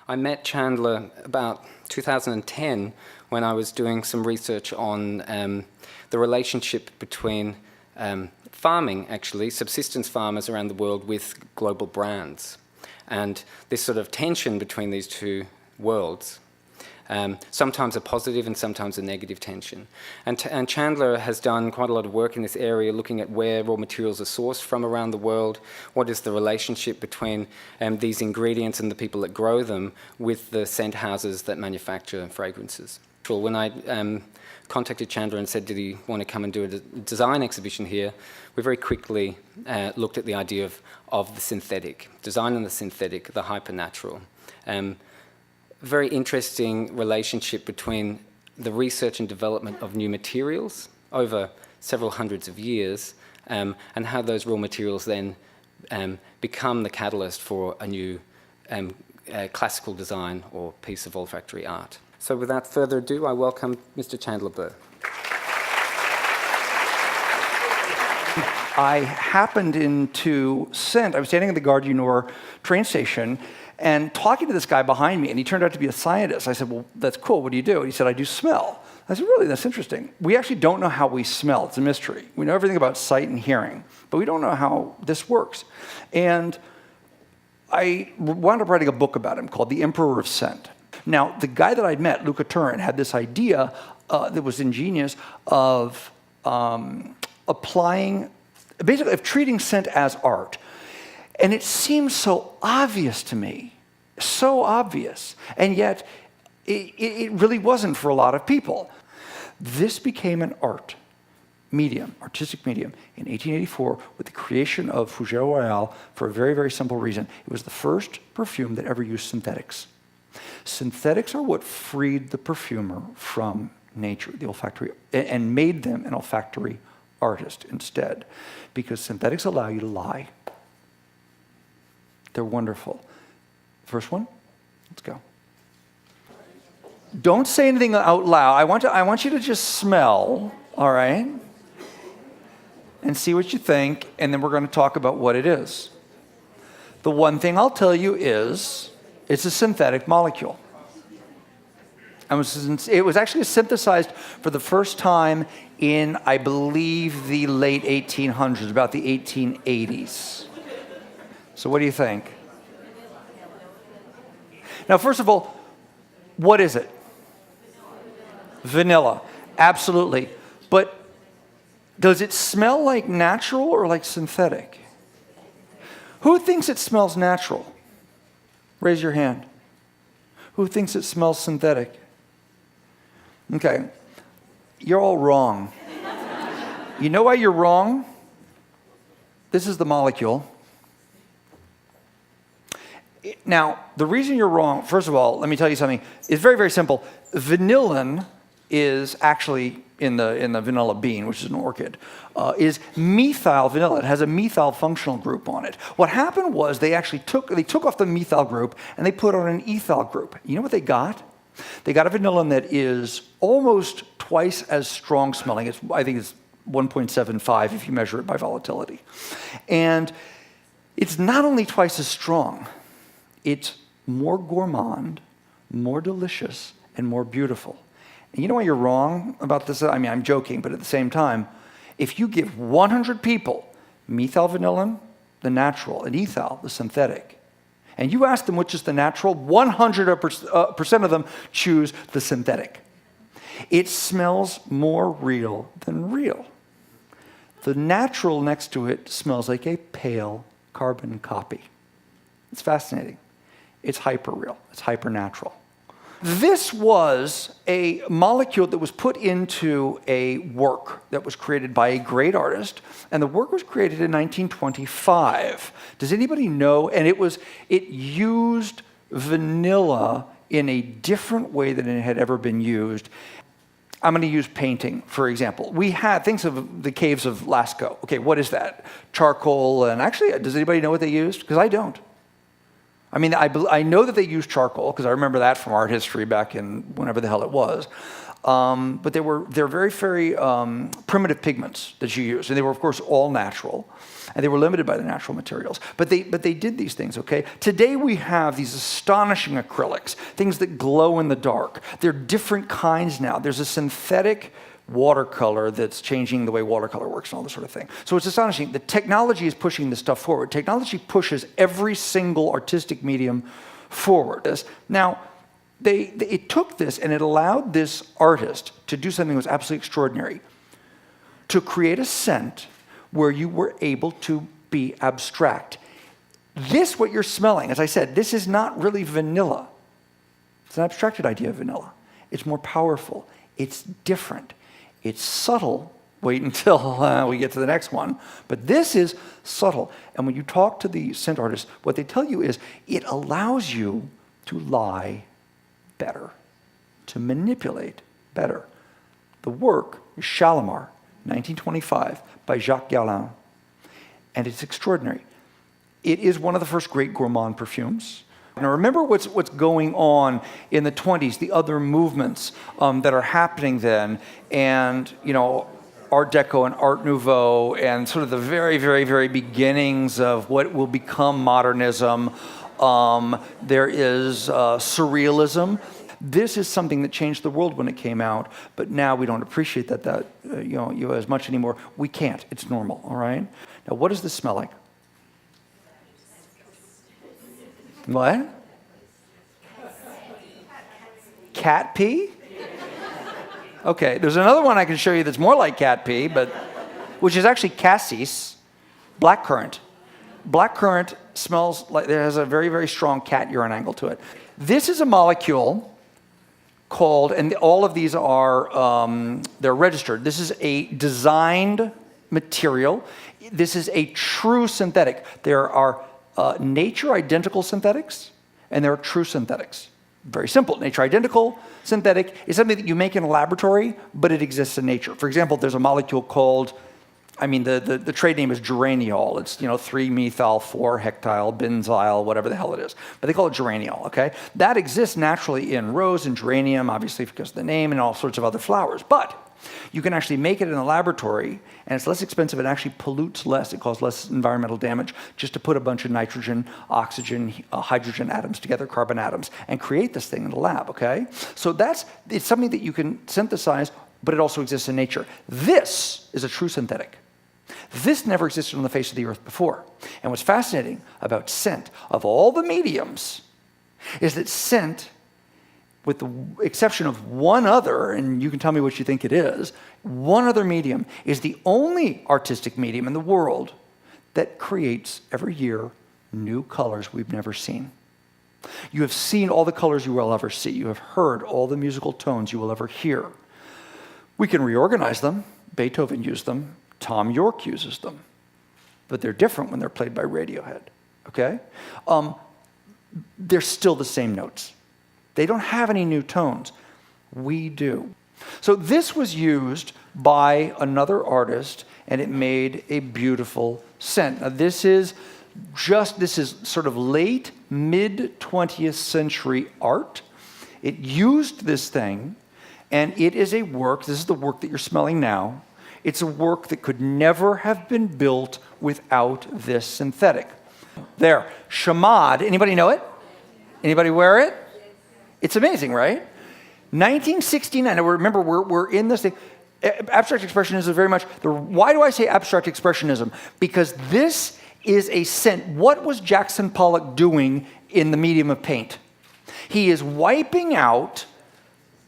I met Chandler about 2010 when I was doing some research on the relationship between farming, actually, subsistence farmers around the world with global brands. And this sort of tension between these two worlds. Sometimes a positive and sometimes a negative tension. And Chandler has done quite a lot of work in this area, looking at where raw materials are sourced from around the world, what is the relationship between these ingredients and the people that grow them with the scent houses that manufacture fragrances. When I contacted Chandler and said, did he want to come and do a design exhibition here, we very quickly looked at the idea of the synthetic, design and the synthetic, the HyperNatural. Very interesting relationship between the research and development of new materials over several hundreds of years, and how those raw materials then become the catalyst for a new classical design or piece of olfactory art. So without further ado, I welcome Mr. Chandler Burr. I happened into scent. I was standing at the Gare du Nord train station and talking to this guy behind me, and he turned out to be a scientist. I said, well, that's cool, what do you do? And he said, I do smell. I said, really, that's interesting. We actually don't know how we smell. It's a mystery. We know everything about sight and hearing, but we don't know how this works. And I wound up writing a book about him called The Emperor of Scent. Now, the guy that I'd met, Luca Turin, had this idea that was ingenious of applying, basically of treating scent as art. And it seemed so obvious to me, so obvious, and yet it really wasn't for a lot of people. This became an art medium, artistic medium, in 1884 with the creation of Fougère Royale for a very, very simple reason. It was the first perfume that ever used synthetics. Synthetics are what freed the perfumer from nature, the olfactory, and made them an olfactory artist instead, because synthetics allow you to lie. They're wonderful. First one, let's go. Don't say anything out loud. I want you to just smell, all right? And see what you think, and then we're going to talk about what it is. The one thing I'll tell you is, it's a synthetic molecule. It was actually synthesized for the first time in, I believe, the late 1800s, about the 1880s. So what do you think? Now, first of all, what is it? Vanilla. Absolutely. But does it smell like natural or like synthetic? Who thinks it smells natural? Raise your hand. Who thinks it smells synthetic? Okay. You're all wrong. You know why you're wrong? This is the molecule. Now, the reason you're wrong, first of all, let me tell you something. It's very, very simple. Vanillin is actually in the vanilla bean, which is an orchid, is methyl vanilla. It has a methyl functional group on it. What happened was they took off the methyl group and they put on an ethyl group. You know what they got? They got a vanillin that is almost twice as strong smelling. I think it's 1.75 if you measure it by volatility. And it's not only twice as strong, it's more gourmand, more delicious, and more beautiful. And you know why you're wrong about this? I mean, I'm joking, but at the same time, if you give 100 people methyl vanillin, the natural, and ethyl, the synthetic, and you ask them which is the natural, 100% of them choose the synthetic. It smells more real than real. The natural next to it smells like a pale carbon copy. It's fascinating. It's hyper-real. It's hyper-natural. This was a molecule that was put into a work that was created by a great artist, and the work was created in 1925. Does anybody know? And it used vanilla in a different way than it had ever been used. I'm going to use painting, for example. We had things of the caves of Lascaux. Okay, what is that? Charcoal, and actually, does anybody know what they used? Because I don't. I mean, I know that they used charcoal, because I remember that from art history back in whenever the hell it was. but they're very, very primitive pigments that you use, and they were, of course, all natural, and they were limited by the natural materials. But they did these things, okay? Today we have these astonishing acrylics, things that glow in the dark. They're different kinds now. There's a synthetic watercolor that's changing the way watercolor works and all this sort of thing. So it's astonishing. The technology is pushing this stuff forward. Technology pushes every single artistic medium forward. Now, it took this and it allowed this artist to do something that was absolutely extraordinary, to create a scent where you were able to be abstract. This, what you're smelling, as I said, this is not really vanilla. It's an abstracted idea of vanilla. It's more powerful. It's different. It's subtle. Wait until we get to the next one. But this is subtle. And when you talk to the scent artists, what they tell you is it allows you to lie better, to manipulate better. The work is Shalimar, 1925, by Jacques Galland. And it's extraordinary. It is one of the first great gourmand perfumes. Now remember what's going on in the 20s, the other movements that are happening then, and Art Deco and Art Nouveau, and sort of the very, very, very beginnings of what will become modernism. There is surrealism. This is something that changed the world when it came out, but now we don't appreciate that as much anymore. We can't. It's normal. All right. Now, what does this smell like? What? Cat pee? Okay, there's another one I can show you that's more like cat pee, which is actually cassis, blackcurrant. Blackcurrant smells like, it has a very, very strong cat urine angle to it. This is a molecule called, and all of these are, they're registered. This is a designed material. This is a true synthetic. There are nature identical synthetics, and there are true synthetics. Very simple. Nature identical synthetic is something that you make in a laboratory, but it exists in nature. For example, there's a molecule called, the trade name is geraniol. It's 3-methyl-4-hectyl-benzyl, whatever the hell it is. But they call it geraniol, okay? That exists naturally in rose and geranium, obviously because of the name, and all sorts of other flowers. But you can actually make it in a laboratory, and it's less expensive. It actually pollutes less. It causes less environmental damage just to put a bunch of nitrogen, oxygen, hydrogen atoms together, carbon atoms, and create this thing in the lab, okay? So it's something that you can synthesize, but it also exists in nature. This is a true synthetic. This never existed on the face of the earth before. And what's fascinating about scent, of all the mediums, is that scent, with the exception of one other, and you can tell me what you think it is, one other medium is the only artistic medium in the world that creates every year new colors we've never seen. You have seen all the colors you will ever see. You have heard all the musical tones you will ever hear. We can reorganize them. Beethoven used them. Tom York uses them. But they're different when they're played by Radiohead, okay? They're still the same notes. They don't have any new tones. We do. So this was used by another artist, and it made a beautiful scent. Now this is sort of late, mid-20th century art. It used this thing, and it is a work, this is the work that you're smelling now. It's a work that could never have been built without this synthetic. There, Chamade, anybody know it? Anybody wear it? It's amazing, right? 1969, now remember, we're in this thing. Abstract expressionism is very much, why do I say abstract expressionism? Because this is a scent. What was Jackson Pollock doing in the medium of paint? He is wiping out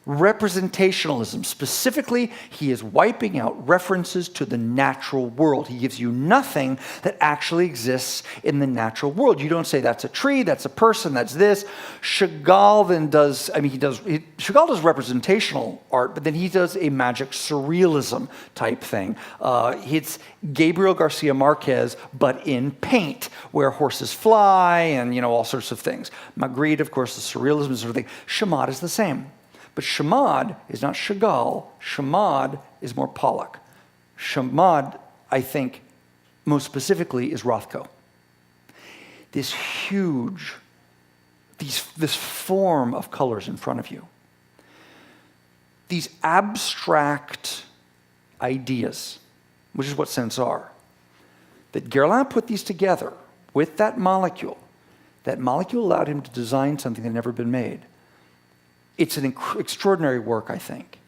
representationalism. Specifically, he is wiping out references to the natural world. He gives you nothing that actually exists in the natural world. You don't say that's a tree, that's a person, that's this. Chagall then does, Chagall does representational art, but then he does a magic surrealism type thing. It's Gabriel Garcia Marquez, but in paint, where horses fly and, all sorts of things. Magritte, of course, the surrealism sort of thing. Chamade is the same. But Chamade is not Chagall. Chamade is more Pollock. Chamade, I think, most specifically, is Rothko. This form of colors in front of you. these abstract ideas, which is what scents are, that Guerlain put these together with that molecule. That molecule allowed him to design something that had never been made. It's an extraordinary work, I think.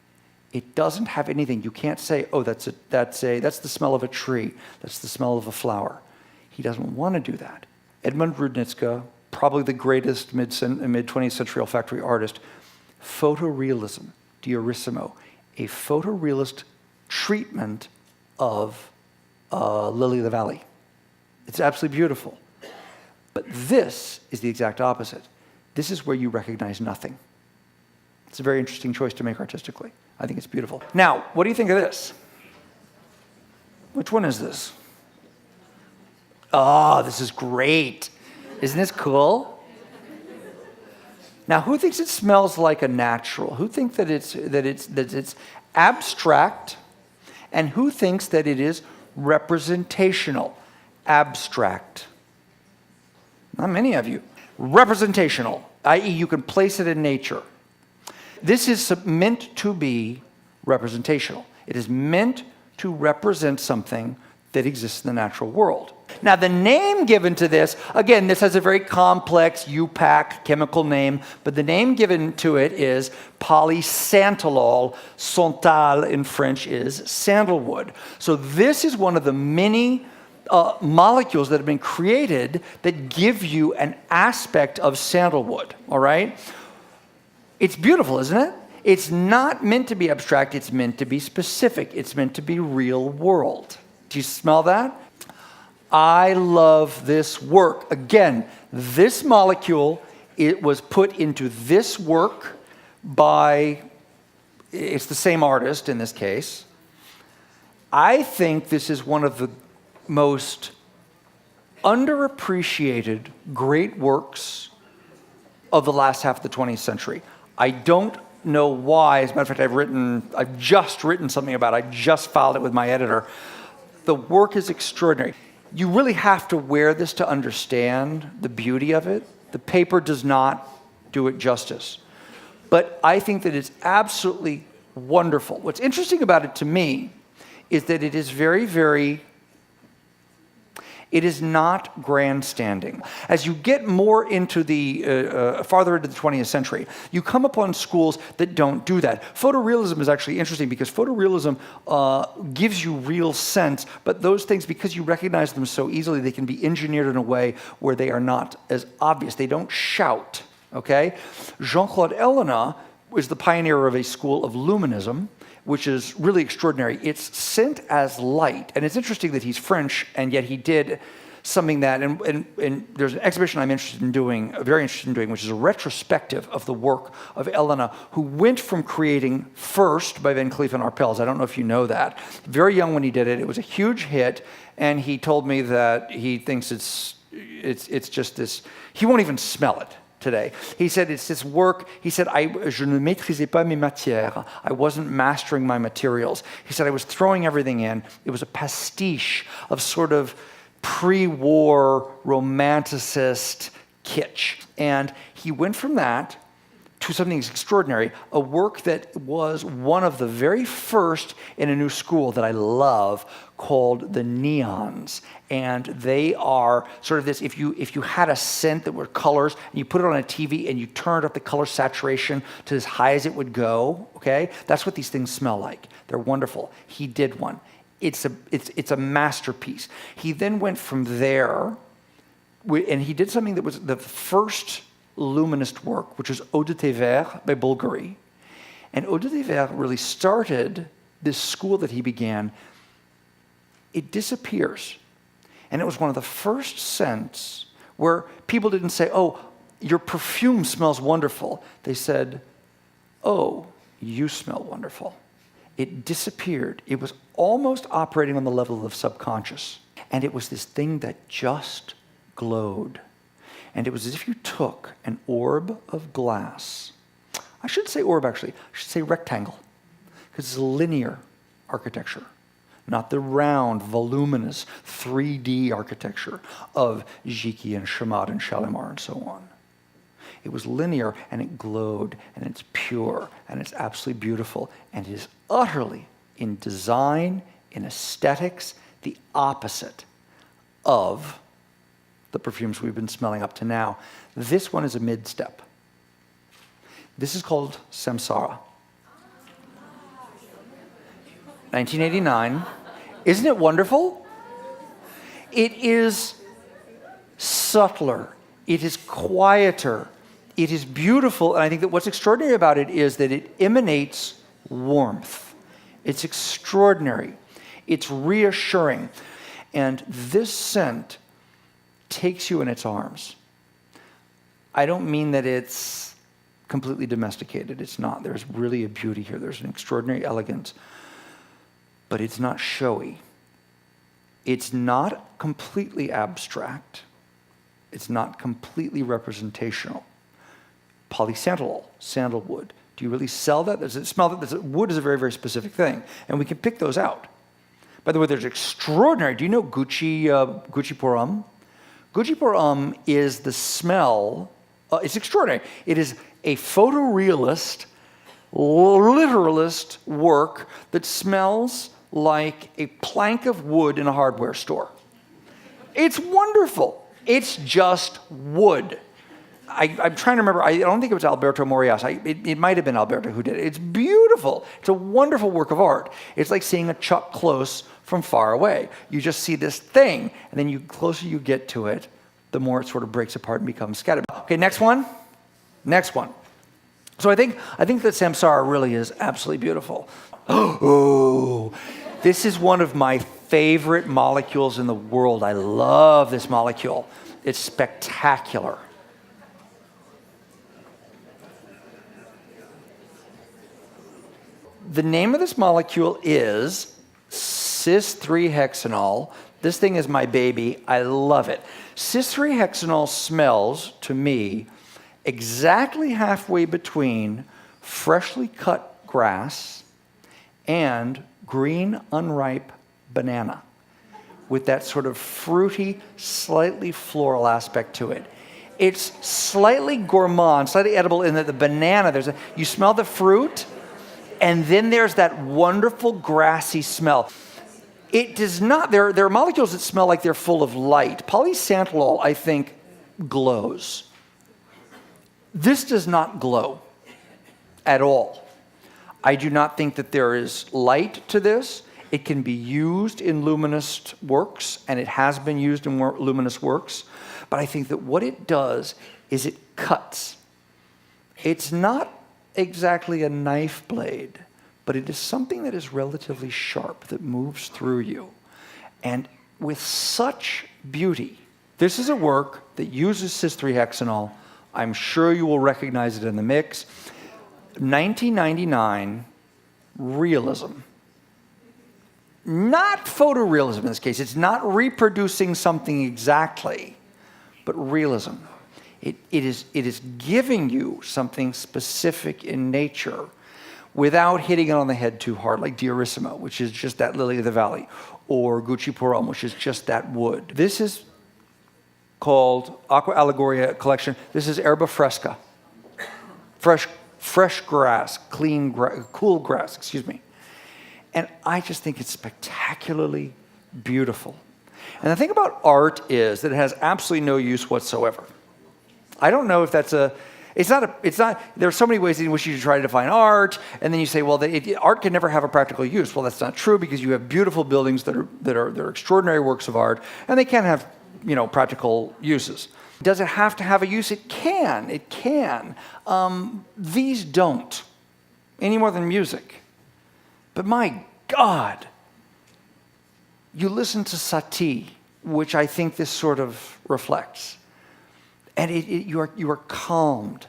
It doesn't have anything. You can't say, oh, that's the smell of a tree. That's the smell of a flower. He doesn't want to do that. Edmund Rudnitska, probably the greatest mid-20th century olfactory artist, photorealism, Diorissimo, a photorealist treatment of lily of the valley. It's absolutely beautiful. But this is the exact opposite. This is where you recognize nothing. It's a very interesting choice to make artistically. I think it's beautiful. Now, what do you think of this? Which one is this? Oh, this is great. Isn't this cool? Now, who thinks it smells like a natural? Who thinks that it's abstract? And who thinks that it is representational? Abstract. Not many of you. Representational, i.e. you can place it in nature. This is meant to be representational. It is meant to represent something that exists in the natural world. Now, the name given to this, again, this has a very complex UPAC chemical name, but the name given to it is polysantalol. Santal in French is sandalwood. So this is one of the many molecules that have been created that give you an aspect of sandalwood, all right? It's beautiful, isn't it? It's not meant to be abstract, it's meant to be specific. It's meant to be real world. Do you smell that? I love this work. Again, this molecule, it was put into this work by, it's the same artist in this case. I think this is one of the most underappreciated great works of the last half of the 20th century. I don't know why. As a matter of fact, I've just written something about it. I just filed it with my editor. The work is extraordinary. You really have to wear this to understand the beauty of it. The paper does not do it justice. But I think that it's absolutely wonderful. What's interesting about it to me is that it is very, very, it is not grandstanding. As you get more into the, farther into the 20th century, you come upon schools that don't do that. Photorealism is actually interesting because photorealism gives you real sense, but those things, because you recognize them so easily, they can be engineered in a way where they are not as obvious. They don't shout, okay? Jean-Claude Ellena was the pioneer of a school of luminism, which is really extraordinary. It's sent as light. And it's interesting that he's French, and yet he did something that, and there's an exhibition I'm interested in doing, very interested in doing, which is a retrospective of the work of Ellena, who went from creating First by Van Cleef and Arpels. I don't know if you know that. Very young when he did it. It was a huge hit, and he told me that he thinks it's just this, he won't even smell it today. He said, it's this work. He said, je ne maîtrisais pas mes matières. I wasn't mastering my materials. He said, I was throwing everything in. It was a pastiche of sort of pre-war romanticist kitsch. And he went from that to something extraordinary, a work that was one of the very first in a new school that I love called the neons. And they are sort of this, if you had a scent that were colors and you put it on a TV and you turned up the color saturation to as high as it would go, okay? That's what these things smell like. They're wonderful. He did one. It's a masterpiece. He then went from there, and he did something that was the first luminist work, which was Eau de Thé Vert by Bulgari. And Eau de Thé Vert really started this school that he began. It disappears. And it was one of the first scents where people didn't say, oh, your perfume smells wonderful. They said, oh, you smell wonderful. It disappeared. It was almost operating on the level of subconscious. And it was this thing that just glowed. And it was as if you took an orb of glass. I shouldn't say orb, actually. I should say rectangle, because it's a linear architecture, not the round, voluminous 3D architecture of Jicky and Chamat and Shalimar and so on. It was linear, and it glowed, and it's pure, and it's absolutely beautiful, and it is utterly, in design, in aesthetics, the opposite of the perfumes we've been smelling up to now. This one is a mid-step. This is called Samsara. 1989. Isn't it wonderful? It is subtler. It is quieter. It is beautiful. And I think that what's extraordinary about it is that it emanates warmth. It's extraordinary. It's reassuring. And this scent takes you in its arms. I don't mean that it's completely domesticated. It's not. There's really a beauty here. There's an extraordinary elegance. But it's not showy. It's not completely abstract. It's not completely representational. Polysantalol, sandalwood. Do you really sell that? Does it smell that? Wood is a very, very specific thing. And we can pick those out. By the way, there's extraordinary. Do you know Gucci pour Homme? Gucci pour Homme is the smell. It's extraordinary. It is a photorealist, literalist work that smells like a plank of wood in a hardware store. It's wonderful. It's just wood. I'm trying to remember. I don't think it was Alberto Morias. It might have been Alberto who did it. It's beautiful. It's a wonderful work of art. It's like seeing a Chuck Close from far away. You just see this thing, and then the closer you get to it, the more it sort of breaks apart and becomes scattered. Okay, next one. Next one. So I think that Samsara really is absolutely beautiful. Oh, this is one of my favorite molecules in the world. I love this molecule. It's spectacular. The name of this molecule is SIS3 Hexanol. This thing is my baby. I love it. SIS3 Hexanol smells, to me, exactly halfway between freshly cut grass and green, unripe banana, with that sort of fruity, slightly floral aspect to it. It's slightly gourmand, slightly edible in that the banana, you smell the fruit, and then there's that wonderful grassy smell. It does not, there are molecules that smell like they're full of light. Polysantalol, I think, glows. This does not glow at all. I do not think that there is light to this. It can be used in luminous works, and it has been used in luminous works. But I think that what it does is it cuts. It's not exactly a knife blade, but it is something that is relatively sharp, that moves through you. And with such beauty, this is a work that uses SIS3 Hexanol. I'm sure you will recognize it in the mix. 1999, realism. Not photorealism in this case. It's not reproducing something exactly, but realism. It is giving you something specific in nature without hitting it on the head too hard, like Diarissimo, which is just that lily of the valley, or Gucci pour Homme, which is just that wood. This is called Aqua Allegoria collection. This is Erba Fresca. Fresh grass, cool grass, excuse me. And I just think it's spectacularly beautiful. And the thing about art is that it has absolutely no use whatsoever. I don't know if that's there are so many ways in which you try to define art, and then you say, well, art can never have a practical use. Well, that's not true, because you have beautiful buildings that are extraordinary works of art, and they can have, practical uses. Does it have to have a use? It can. It can. These don't, any more than music. But my God, you listen to Satie, which I think this sort of reflects. And you are calmed.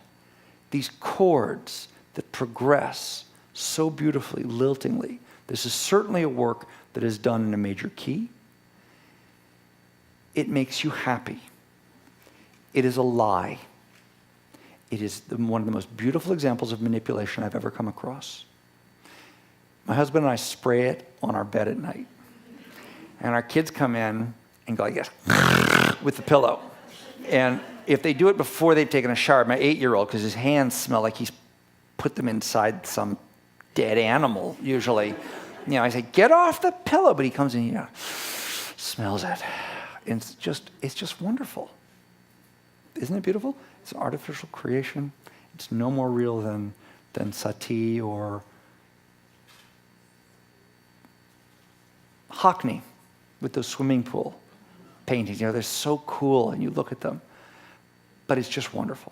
These chords that progress so beautifully, liltingly. This is certainly a work that is done in a major key. It makes you happy. It is a lie. It is one of the most beautiful examples of manipulation I've ever come across. My husband and I spray it on our bed at night. And our kids come in and go like this with the pillow. And if they do it before they've taken a shower, my 8-year-old, because his hands smell like he's put them inside some dead animal, usually. I say, get off the pillow. But he comes in, smells it. And it's just wonderful. Isn't it beautiful? It's an artificial creation. It's no more real than Sati or Hockney with those swimming pool paintings. They're so cool, and you look at them. But it's just wonderful.